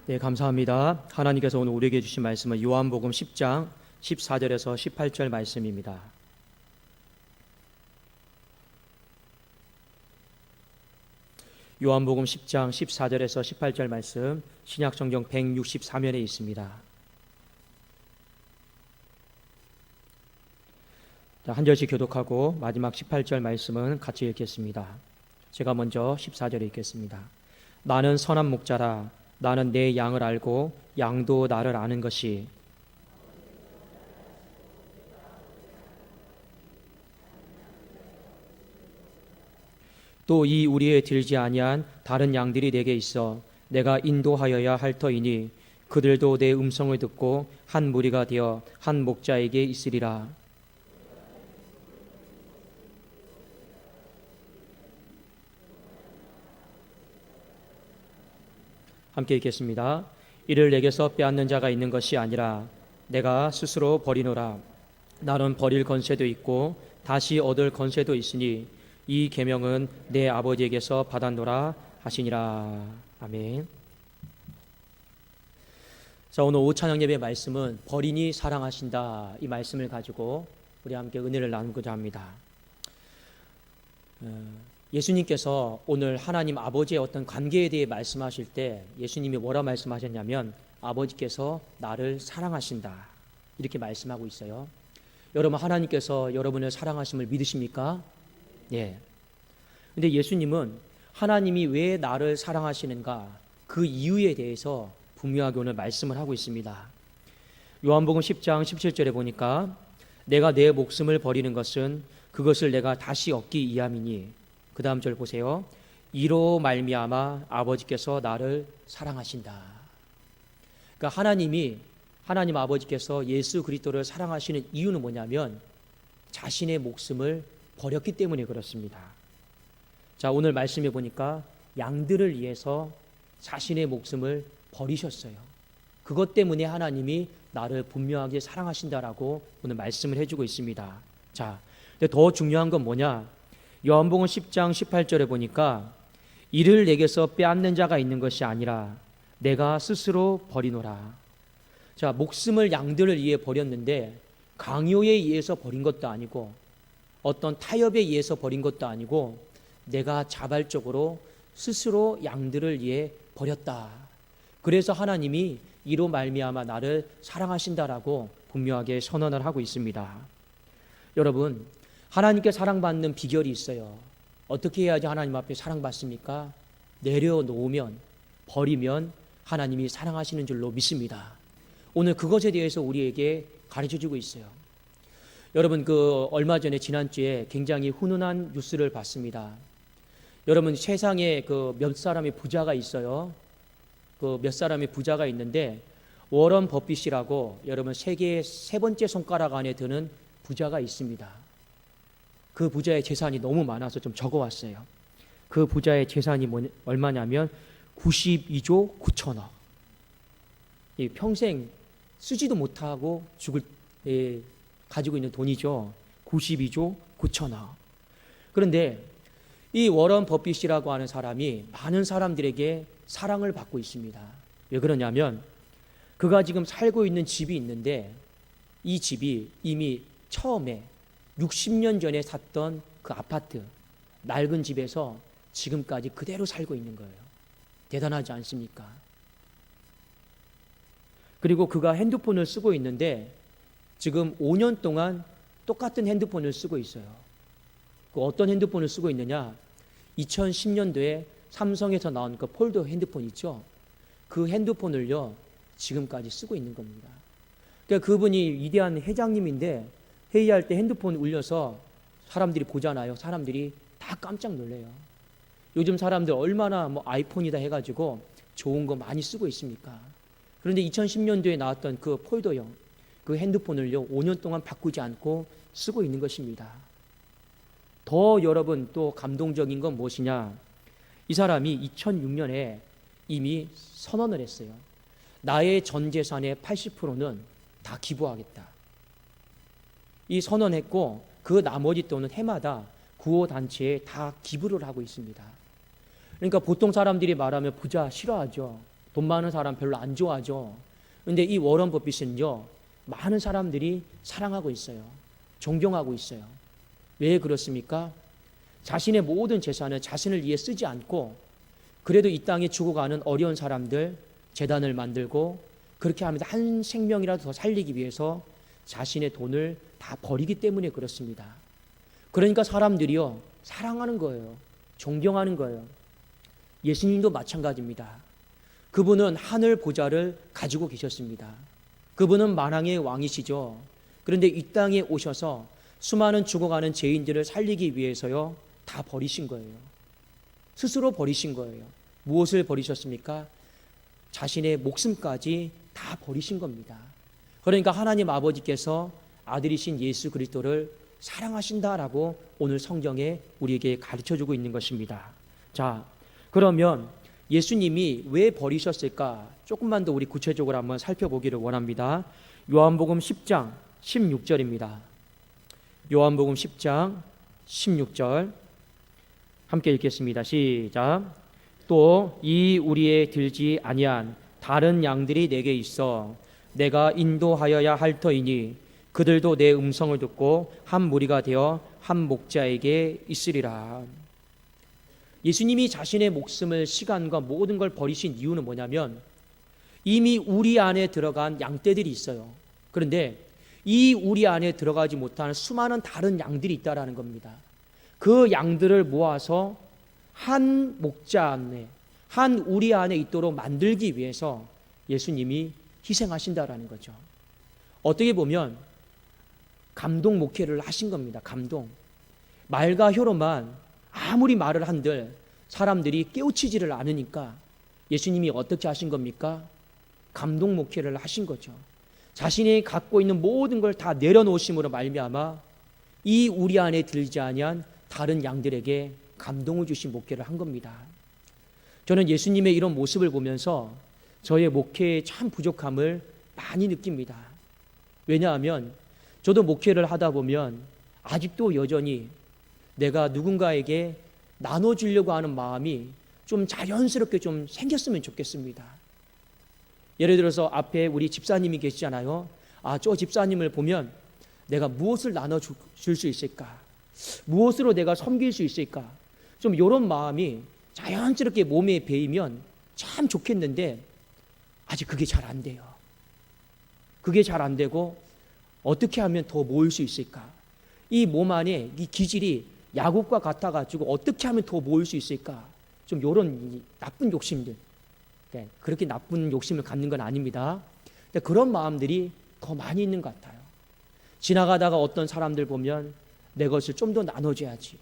네, 감사합니다. 하나님께서 오늘 우리에게 주신 말씀은 요한복음 10장 14절에서 18절 말씀입니다. 요한복음 10장 14절에서 18절 말씀, 신약성경 164면에 있습니다. 한 절씩 교독하고 마지막 18절 말씀은 같이 읽겠습니다. 제가 먼저 14절에 읽겠습니다. 나는 선한 목자라. 나는 내 양을 알고 양도 나를 아는 것이 또 이 우리에 들지 아니한 다른 양들이 내게 있어 내가 인도하여야 할 터이니 그들도 내 음성을 듣고 한 무리가 되어 한 목자에게 있으리라. 함께 읽겠습니다. 이를 내게서 빼앗는 자가 있는 것이 아니라 내가 스스로 버리노라. 나는 버릴 건세도 있고 다시 얻을 건세도 있으니 이 계명은 내 아버지에게서 받았노라 하시니라. 아멘. 자, 오늘 오찬양 예배 말씀은 버리니 사랑하신다, 이 말씀을 가지고 우리 함께 은혜를 나누고자 합니다. 예수님께서 오늘 하나님 아버지의 어떤 관계에 대해 말씀하실 때 예수님이 뭐라 말씀하셨냐면 아버지께서 나를 사랑하신다, 이렇게 말씀하고 있어요. 여러분, 하나님께서 여러분을 사랑하심을 믿으십니까? 예. 근데 예수님은 하나님이 왜 나를 사랑하시는가, 그 이유에 대해서 분명하게 오늘 말씀을 하고 있습니다. 요한복음 10장 17절에 보니까 내가 내 목숨을 버리는 것은 그것을 내가 다시 얻기 위함이니, 그 다음 절 보세요. 이로 말미암아 아버지께서 나를 사랑하신다. 그러니까 하나님 아버지께서 예수 그리스도를 사랑하시는 이유는 뭐냐면 자신의 목숨을 버렸기 때문에 그렇습니다. 자, 오늘 말씀해 보니까 양들을 위해서 자신의 목숨을 버리셨어요. 그것 때문에 하나님이 나를 분명하게 사랑하신다라고 오늘 말씀을 해주고 있습니다. 자, 근데 더 중요한 건 뭐냐? 요한복음 10장 18절에 보니까 이를 내게서 빼앗는 자가 있는 것이 아니라 내가 스스로 버리노라. 자, 목숨을 양들을 위해 버렸는데 강요에 의해서 버린 것도 아니고 어떤 타협에 의해서 버린 것도 아니고 내가 자발적으로 스스로 양들을 위해 버렸다. 그래서 하나님이 이로 말미암아 나를 사랑하신다라고 분명하게 선언을 하고 있습니다. 여러분, 하나님께 사랑받는 비결이 있어요. 어떻게 해야지 하나님 앞에 사랑받습니까? 내려놓으면, 버리면 하나님이 사랑하시는 줄로 믿습니다. 오늘 그것에 대해서 우리에게 가르쳐주고 있어요. 여러분, 얼마 전에 지난주에 굉장히 훈훈한 뉴스를 봤습니다. 여러분, 세상에 몇 사람의 부자가 있어요. 몇 사람의 부자가 있는데 워런 버핏이라고 여러분 세계의 세 번째 손가락 안에 드는 부자가 있습니다. 그 부자의 재산이 너무 많아서 좀 적어왔어요. 그 부자의 재산이 얼마냐면 92조 9천억. 평생 쓰지도 못하고 가지고 있는 돈이죠. 92조 9천억. 그런데 이 워런 버핏이라고 하는 사람이 많은 사람들에게 사랑을 받고 있습니다. 왜 그러냐면 그가 지금 살고 있는 집이 있는데 이 집이 이미 처음에 60년 전에 샀던 그 아파트, 낡은 집에서 지금까지 그대로 살고 있는 거예요. 대단하지 않습니까? 그리고 그가 핸드폰을 쓰고 있는데 지금 5년 동안 똑같은 핸드폰을 쓰고 있어요. 어떤 핸드폰을 쓰고 있느냐? 2010년도에 삼성에서 나온 그 폴더 핸드폰 있죠? 그 핸드폰을요 지금까지 쓰고 있는 겁니다. 그러니까 그분이 위대한 회장님인데 회의할 때 핸드폰 울려서 사람들이 보잖아요. 사람들이 다 깜짝 놀래요. 요즘 사람들 얼마나 아이폰이다 해가지고 좋은 거 많이 쓰고 있습니까? 그런데 2010년도에 나왔던 그 폴더형, 그 핸드폰을요 5년 동안 바꾸지 않고 쓰고 있는 것입니다. 더 여러분 또 감동적인 건 무엇이냐? 이 사람이 2006년에 이미 선언을 했어요. 나의 전 재산의 80%는 다 기부하겠다. 이 선언했고 그 나머지 돈은 해마다 구호단체에 다 기부를 하고 있습니다. 그러니까 보통 사람들이 말하면 부자 싫어하죠. 돈 많은 사람 별로 안 좋아하죠. 그런데 이 워런 버핏은요, 많은 사람들이 사랑하고 있어요. 존경하고 있어요. 왜 그렇습니까? 자신의 모든 재산을 자신을 위해 쓰지 않고 그래도 이 땅에 죽어가는 어려운 사람들 재단을 만들고 그렇게 하면서 한 생명이라도 더 살리기 위해서 자신의 돈을 다 버리기 때문에 그렇습니다. 그러니까 사람들이요, 사랑하는 거예요. 존경하는 거예요. 예수님도 마찬가지입니다. 그분은 하늘 보좌를 가지고 계셨습니다. 그분은 만왕의 왕이시죠. 그런데 이 땅에 오셔서 수많은 죽어가는 죄인들을 살리기 위해서요, 다 버리신 거예요. 스스로 버리신 거예요. 무엇을 버리셨습니까? 자신의 목숨까지 다 버리신 겁니다. 그러니까 하나님 아버지께서 아들이신 예수 그리스도를 사랑하신다라고 오늘 성경에 우리에게 가르쳐주고 있는 것입니다. 자, 그러면 예수님이 왜 버리셨을까? 조금만 더 우리 구체적으로 한번 살펴보기를 원합니다. 요한복음 10장 16절입니다. 요한복음 10장 16절 함께 읽겠습니다. 시작. 또 이 우리에 들지 아니한 다른 양들이 내게 있어 내가 인도하여야 할 터이니 그들도 내 음성을 듣고 한 무리가 되어 한 목자에게 있으리라. 예수님이 자신의 목숨을 시간과 모든 걸 버리신 이유는 뭐냐면 이미 우리 안에 들어간 양떼들이 있어요. 그런데 이 우리 안에 들어가지 못한 수많은 다른 양들이 있다라는 겁니다. 그 양들을 모아서 한 목자 안에 한 우리 안에 있도록 만들기 위해서 예수님이 희생하신다라는 거죠. 어떻게 보면 감동 목회를 하신 겁니다. 감동. 말과 혀로만 아무리 말을 한들 사람들이 깨우치지를 않으니까 예수님이 어떻게 하신 겁니까? 감동 목회를 하신 거죠. 자신이 갖고 있는 모든 걸 다 내려놓으심으로 말미암아 이 우리 안에 들지 아니한 다른 양들에게 감동을 주신 목회를 한 겁니다. 저는 예수님의 이런 모습을 보면서 저의 목회의 참 부족함을 많이 느낍니다. 왜냐하면 저도 목회를 하다 보면 아직도 여전히 내가 누군가에게 나눠주려고 하는 마음이 좀 자연스럽게 좀 생겼으면 좋겠습니다. 예를 들어서 앞에 우리 집사님이 계시잖아요. 저 집사님을 보면 내가 무엇을 나눠줄 수 있을까? 무엇으로 내가 섬길 수 있을까? 좀 이런 마음이 자연스럽게 몸에 배이면 참 좋겠는데 아직 그게 잘 안 돼요. 그게 잘 안 되고 어떻게 하면 더 모을 수 있을까? 이 몸 안에 이 기질이 야곱과 같아가지고 어떻게 하면 더 모을 수 있을까? 좀 이런 나쁜 욕심들. 그렇게 나쁜 욕심을 갖는 건 아닙니다. 그런 마음들이 더 많이 있는 것 같아요. 지나가다가 어떤 사람들 보면 내 것을 좀 더 나눠줘야지.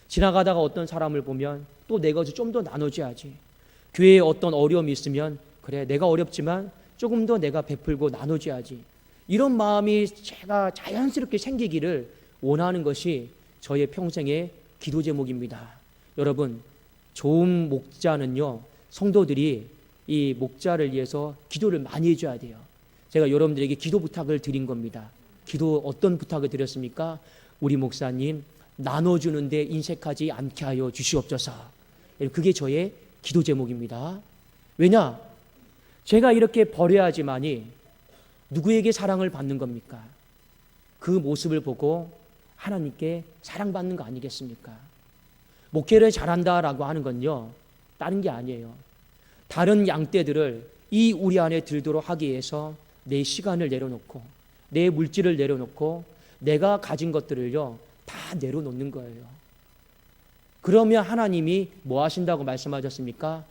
지나가다가 어떤 사람을 보면 또 내 것을 좀 더 나눠줘야지. 교회에 어떤 어려움이 있으면 그래 내가 어렵지만 조금 더 내가 베풀고 나눠줘야지. 이런 마음이 제가 자연스럽게 생기기를 원하는 것이 저의 평생의 기도 제목입니다. 여러분, 좋은 목자는요, 성도들이 이 목자를 위해서 기도를 많이 해줘야 돼요. 제가 여러분들에게 기도 부탁을 드린 겁니다. 기도 어떤 부탁을 드렸습니까? 우리 목사님 나눠주는데 인색하지 않게 하여 주시옵소서. 그게 저의 기도 제목입니다. 왜냐? 제가 이렇게 버려야지만이 누구에게 사랑을 받는 겁니까? 그 모습을 보고 하나님께 사랑받는 거 아니겠습니까? 목회를 잘한다라고 하는 건요, 다른 게 아니에요. 다른 양떼들을 이 우리 안에 들도록 하기 위해서 내 시간을 내려놓고 내 물질을 내려놓고 내가 가진 것들을요 다 내려놓는 거예요. 그러면 하나님이 뭐 하신다고 말씀하셨습니까?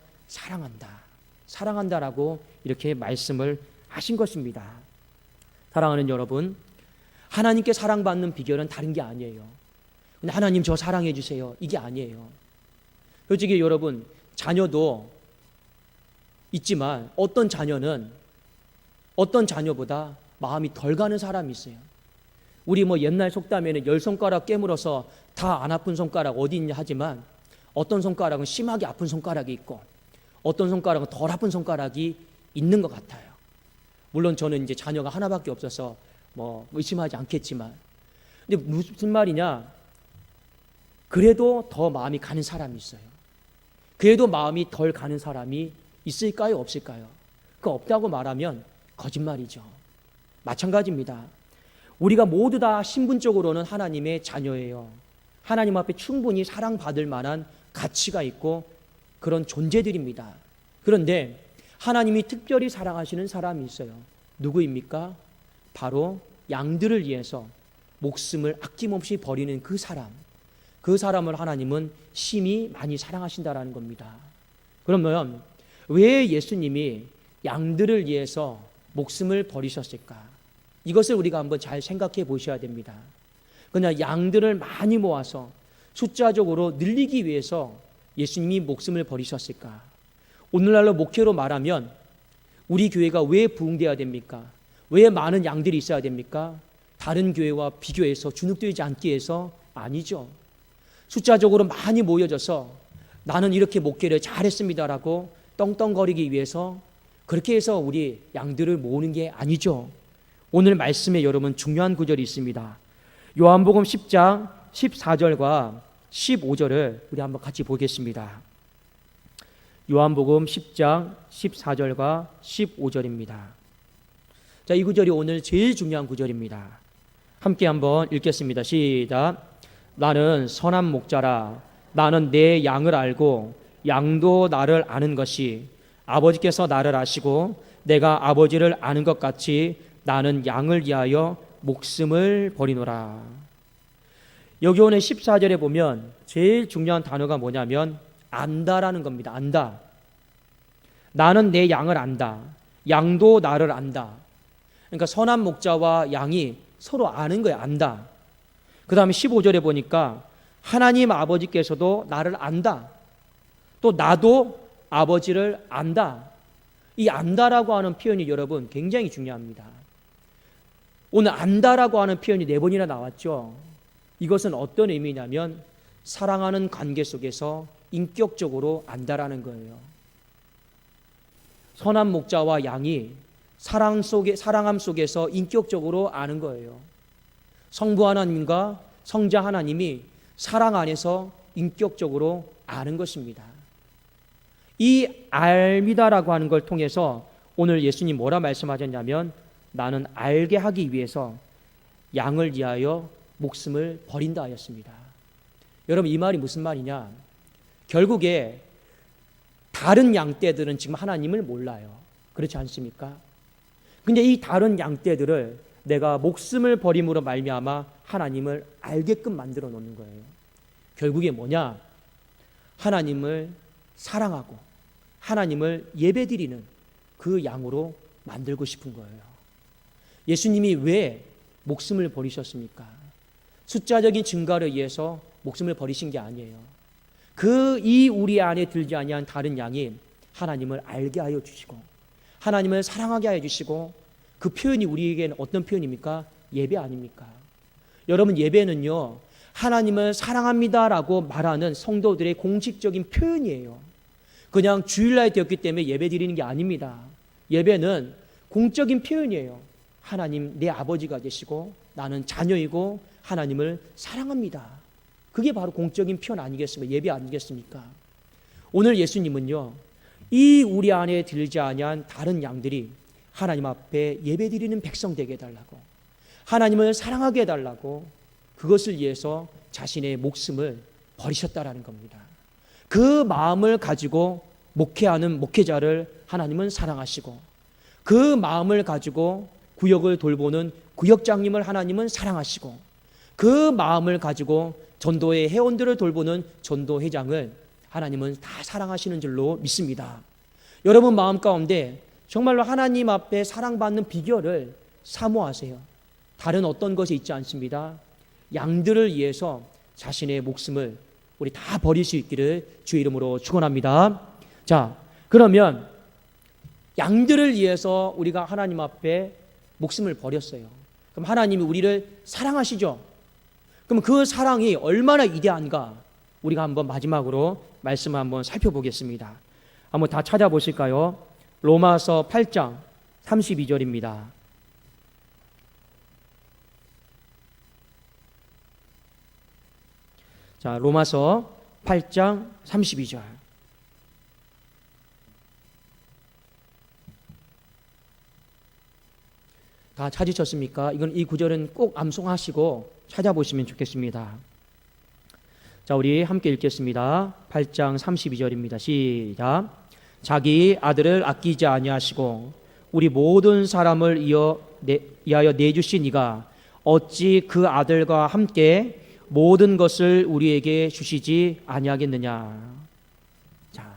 사랑한다라고 이렇게 말씀을 하신 것입니다. 사랑하는 여러분, 하나님께 사랑받는 비결은 다른 게 아니에요. 근데 하나님 저 사랑해 주세요, 이게 아니에요. 솔직히 여러분, 자녀도 있지만 어떤 자녀는 어떤 자녀보다 마음이 덜 가는 사람이 있어요. 우리 옛날 속담에는 10손가락 깨물어서 다 안 아픈 손가락 어디 있냐 하지만 어떤 손가락은 심하게 아픈 손가락이 있고 어떤 손가락은 덜 아픈 손가락이 있는 것 같아요. 물론 저는 이제 자녀가 하나밖에 없어서 의심하지 않겠지만, 근데 무슨 말이냐? 그래도 더 마음이 가는 사람이 있어요. 그래도 마음이 덜 가는 사람이 있을까요? 없을까요? 그 없다고 말하면 거짓말이죠. 마찬가지입니다. 우리가 모두 다 신분적으로는 하나님의 자녀예요. 하나님 앞에 충분히 사랑받을 만한 가치가 있고 그런 존재들입니다. 그런데 하나님이 특별히 사랑하시는 사람이 있어요. 누구입니까? 바로 양들을 위해서 목숨을 아낌없이 버리는 그 사람. 그 사람을 하나님은 심히 많이 사랑하신다라는 겁니다. 그러면 왜 예수님이 양들을 위해서 목숨을 버리셨을까? 이것을 우리가 한번 잘 생각해 보셔야 됩니다. 그냥 양들을 많이 모아서 숫자적으로 늘리기 위해서 예수님이 목숨을 버리셨을까? 오늘날로 목회로 말하면 우리 교회가 왜 부흥되어야 됩니까? 왜 많은 양들이 있어야 됩니까? 다른 교회와 비교해서 주눅들지 않기 위해서 아니죠. 숫자적으로 많이 모여져서 나는 이렇게 목회를 잘했습니다라고 떵떵거리기 위해서 그렇게 해서 우리 양들을 모으는 게 아니죠. 오늘 말씀에 여러분 중요한 구절이 있습니다. 요한복음 10장 14절과 15절을 우리 한번 같이 보겠습니다. 요한복음 10장 14절과 15절입니다. 자, 이 구절이 오늘 제일 중요한 구절입니다. 함께 한번 읽겠습니다. 시작. 나는 선한 목자라. 나는 내 양을 알고 양도 나를 아는 것이 아버지께서 나를 아시고 내가 아버지를 아는 것 같이 나는 양을 위하여 목숨을 버리노라. 여기 오늘 14절에 보면 제일 중요한 단어가 뭐냐면 안다라는 겁니다. 안다. 나는 내 양을 안다. 양도 나를 안다. 그러니까 선한 목자와 양이 서로 아는 거예요. 안다. 그 다음에 15절에 보니까 하나님 아버지께서도 나를 안다. 또 나도 아버지를 안다. 이 안다라고 하는 표현이 여러분 굉장히 중요합니다. 오늘 안다라고 하는 표현이 4번이나 나왔죠. 이것은 어떤 의미냐면 사랑하는 관계 속에서 인격적으로 안다라는 거예요. 선한 목자와 양이 사랑함 속에서 인격적으로 아는 거예요. 성부 하나님과 성자 하나님이 사랑 안에서 인격적으로 아는 것입니다. 이 알미다라고 하는 걸 통해서 오늘 예수님 뭐라 말씀하셨냐면 나는 알게 하기 위해서 양을 위하여 목숨을 버린다 하였습니다. 여러분 이 말이 무슨 말이냐? 결국에 다른 양떼들은 지금 하나님을 몰라요. 그렇지 않습니까? 근데 이 다른 양떼들을 내가 목숨을 버림으로 말미암아 하나님을 알게끔 만들어 놓는 거예요. 결국에 뭐냐? 하나님을 사랑하고 하나님을 예배드리는 그 양으로 만들고 싶은 거예요. 예수님이 왜 목숨을 버리셨습니까? 숫자적인 증가를 위해서 목숨을 버리신 게 아니에요. 이 우리 안에 들지 아니한 다른 양이 하나님을 알게 하여 주시고 하나님을 사랑하게 하여 주시고 그 표현이 우리에게는 어떤 표현입니까? 예배 아닙니까? 여러분 예배는요 하나님을 사랑합니다라고 말하는 성도들의 공식적인 표현이에요. 그냥 주일날 되었기 때문에 예배 드리는 게 아닙니다. 예배는 공적인 표현이에요. 하나님 내 아버지가 되시고 나는 자녀이고 하나님을 사랑합니다. 그게 바로 공적인 표현 아니겠습니까? 예배 아니겠습니까? 오늘 예수님은요 이 우리 안에 들지 아니한 다른 양들이 하나님 앞에 예배드리는 백성 되게 해달라고 하나님을 사랑하게 해달라고 그것을 위해서 자신의 목숨을 버리셨다라는 겁니다. 그 마음을 가지고 목회하는 목회자를 하나님은 사랑하시고 그 마음을 가지고 구역을 돌보는 구역장님을 하나님은 사랑하시고 그 마음을 가지고 전도의 회원들을 돌보는 전도회장을 하나님은 다 사랑하시는 줄로 믿습니다. 여러분 마음 가운데 정말로 하나님 앞에 사랑받는 비결을 사모하세요. 다른 어떤 것이 있지 않습니다. 양들을 위해서 자신의 목숨을 우리 다 버릴 수 있기를 주의 이름으로 축원합니다. 자, 그러면 양들을 위해서 우리가 하나님 앞에 목숨을 버렸어요. 그럼 하나님이 우리를 사랑하시죠? 그럼 그 사랑이 얼마나 위대한가? 우리가 한번 마지막으로 말씀을 한번 살펴보겠습니다. 한번 다 찾아보실까요? 로마서 8장 32절입니다. 자, 로마서 8장 32절. 다 찾으셨습니까? 이 구절은 꼭 암송하시고 찾아보시면 좋겠습니다. 자, 우리 함께 읽겠습니다. 8장 32절입니다. 시작. 자기 아들을 아끼지 아니하시고 우리 모든 사람을 위하여 내주신 이가 어찌 그 아들과 함께 모든 것을 우리에게 주시지 아니하겠느냐. 자,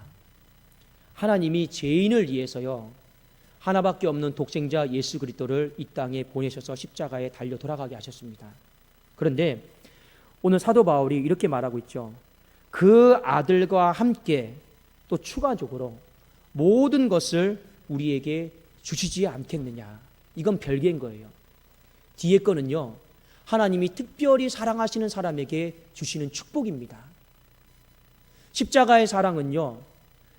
하나님이 죄인을 위해서요, 하나밖에 없는 독생자 예수 그리스도를 이 땅에 보내셔서 십자가에 달려 돌아가게 하셨습니다. 그런데 오늘 사도 바울이 이렇게 말하고 있죠. 그 아들과 함께 또 추가적으로 모든 것을 우리에게 주시지 않겠느냐. 이건 별개인 거예요. 뒤에 거는요, 하나님이 특별히 사랑하시는 사람에게 주시는 축복입니다. 십자가의 사랑은요,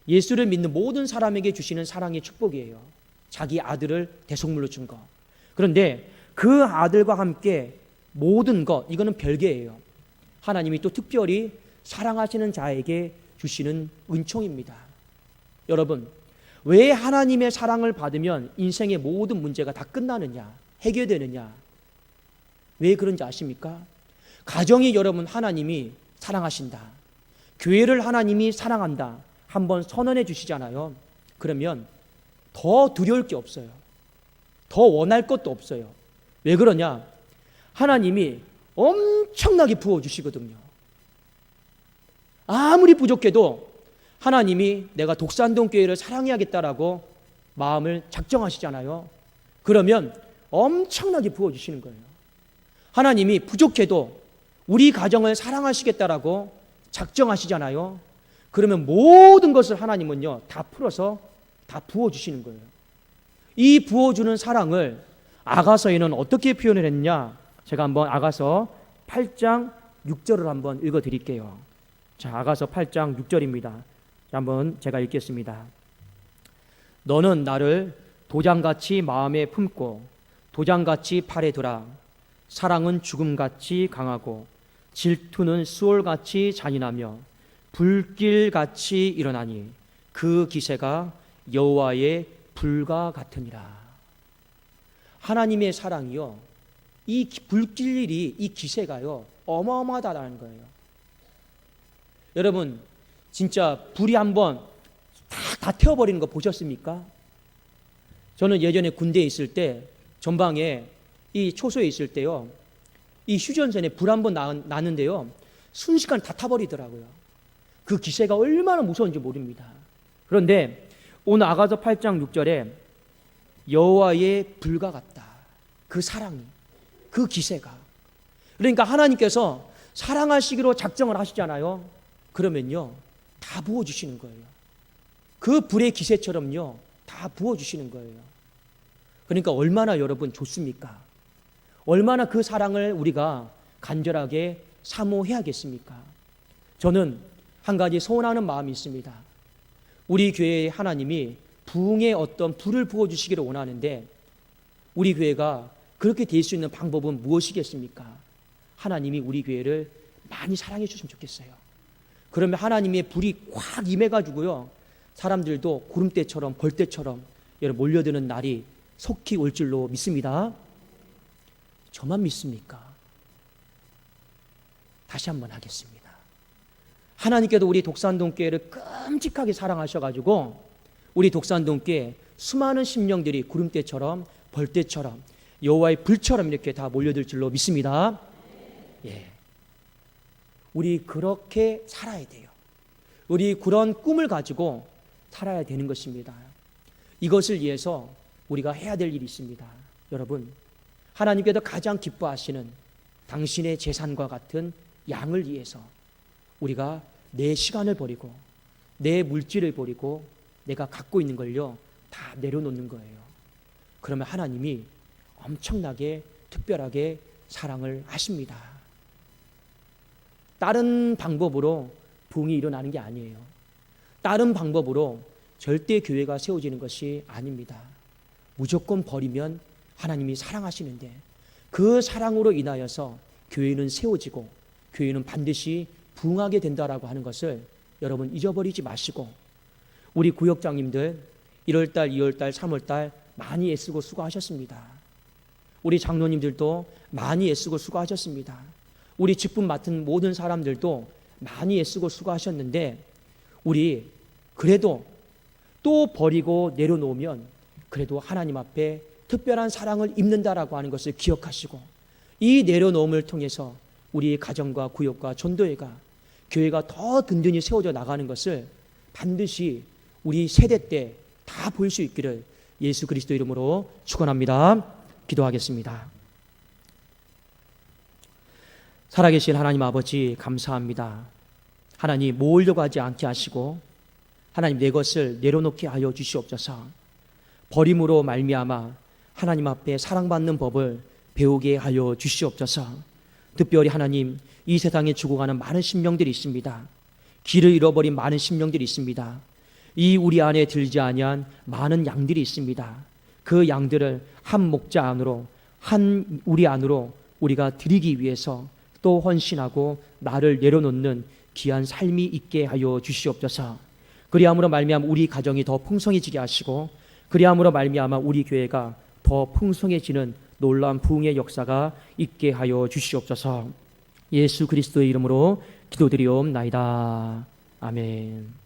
예수를 믿는 모든 사람에게 주시는 사랑의 축복이에요. 자기 아들을 대속물로 준 것. 그런데 그 아들과 함께 모든 것, 이거는 별개예요. 하나님이 또 특별히 사랑하시는 자에게 주시는 은총입니다. 여러분, 왜 하나님의 사랑을 받으면 인생의 모든 문제가 다 끝나느냐, 해결되느냐? 왜 그런지 아십니까? 가정이 여러분 하나님이 사랑하신다, 교회를 하나님이 사랑한다 한번 선언해 주시잖아요. 그러면 더 두려울 게 없어요. 더 원할 것도 없어요. 왜 그러냐? 하나님이 엄청나게 부어주시거든요. 아무리 부족해도 하나님이 내가 독산동교회를 사랑해야겠다라고 마음을 작정하시잖아요. 그러면 엄청나게 부어주시는 거예요. 하나님이 부족해도 우리 가정을 사랑하시겠다라고 작정하시잖아요. 그러면 모든 것을 하나님은요, 다 풀어서 다 부어주시는 거예요. 이 부어주는 사랑을 아가서에는 어떻게 표현을 했냐? 제가 한번 아가서 8장 6절을 한번 읽어드릴게요. 자, 아가서 8장 6절입니다. 한번 제가 읽겠습니다. 너는 나를 도장같이 마음에 품고 도장같이 팔에 두라. 사랑은 죽음같이 강하고 질투는 수월같이 잔인하며 불길같이 일어나니 그 기세가 여호와의 불과 같으니라. 하나님의 사랑이요, 이 불길이, 이 기세가요, 어마어마하다는 거예요. 여러분, 진짜 불이 한번 다 태워버리는 거 보셨습니까? 저는 예전에 군대에 있을 때 전방에 이 초소에 있을 때요, 이 휴전선에 불 한번 났는데요, 순식간에 다 타버리더라고요. 그 기세가 얼마나 무서운지 모릅니다. 그런데 오늘 아가서 8장 6절에 여호와의 불과 같다. 그 사랑이, 그 기세가. 그러니까 하나님께서 사랑하시기로 작정을 하시잖아요. 그러면요, 다 부어주시는 거예요. 그 불의 기세처럼요, 다 부어주시는 거예요. 그러니까 얼마나 여러분 좋습니까? 얼마나 그 사랑을 우리가 간절하게 사모해야겠습니까? 저는 한 가지 소원하는 마음이 있습니다. 우리 교회에 하나님이 부흥의 어떤 불을 부어주시기를 원하는데, 우리 교회가 그렇게 될 수 있는 방법은 무엇이겠습니까? 하나님이 우리 교회를 많이 사랑해 주시면 좋겠어요. 그러면 하나님의 불이 확 임해가지고요, 사람들도 구름대처럼 벌떼처럼 몰려드는 날이 속히 올 줄로 믿습니다. 저만 믿습니까? 다시 한번 하겠습니다. 하나님께도 우리 독산동교회를 끔찍하게 사랑하셔가지고 우리 독산동교회 수많은 심령들이 구름대처럼 벌떼처럼 여호와의 불처럼 이렇게 다 몰려들 줄로 믿습니다. 예, 우리 그렇게 살아야 돼요. 우리 그런 꿈을 가지고 살아야 되는 것입니다. 이것을 위해서 우리가 해야 될 일이 있습니다. 여러분, 하나님께서 가장 기뻐하시는 당신의 재산과 같은 양을 위해서 우리가 내 시간을 버리고 내 물질을 버리고 내가 갖고 있는 걸요, 다 내려놓는 거예요. 그러면 하나님이 엄청나게 특별하게 사랑을 하십니다. 다른 방법으로 부흥이 일어나는 게 아니에요. 다른 방법으로 절대 교회가 세워지는 것이 아닙니다. 무조건 버리면 하나님이 사랑하시는데 그 사랑으로 인하여서 교회는 세워지고 교회는 반드시 부흥하게 된다라고 하는 것을 여러분 잊어버리지 마시고, 우리 구역장님들 1월달, 2월달, 3월달 많이 애쓰고 수고하셨습니다. 우리 장로님들도 많이 애쓰고 수고하셨습니다. 우리 직분 맡은 모든 사람들도 많이 애쓰고 수고하셨는데 우리 그래도 또 버리고 내려놓으면 그래도 하나님 앞에 특별한 사랑을 입는다라고 하는 것을 기억하시고 이 내려놓음을 통해서 우리 가정과 구역과 전도회가 교회가 더 든든히 세워져 나가는 것을 반드시 우리 세대 때 다 볼 수 있기를 예수 그리스도 이름으로 축원합니다. 기도하겠습니다. 살아계신 하나님 아버지 감사합니다. 하나님 모으려고 하지 않게 하시고 하나님 내 것을 내려놓게 하여 주시옵소서. 버림으로 말미암아 하나님 앞에 사랑받는 법을 배우게 하여 주시옵소서. 특별히 하나님 이 세상에 죽어가는 많은 심령들이 있습니다. 길을 잃어버린 많은 심령들이 있습니다. 이 우리 안에 들지 아니한 많은 양들이 있습니다. 그 양들을 한 목자 안으로 한 우리 안으로 우리가 드리기 위해서 또 헌신하고 나를 내려놓는 귀한 삶이 있게 하여 주시옵소서. 그리함으로 말미암아 우리 가정이 더 풍성해지게 하시고 그리함으로 말미암아 우리 교회가 더 풍성해지는 놀라운 부흥의 역사가 있게 하여 주시옵소서. 예수 그리스도의 이름으로 기도드리옵나이다. 아멘.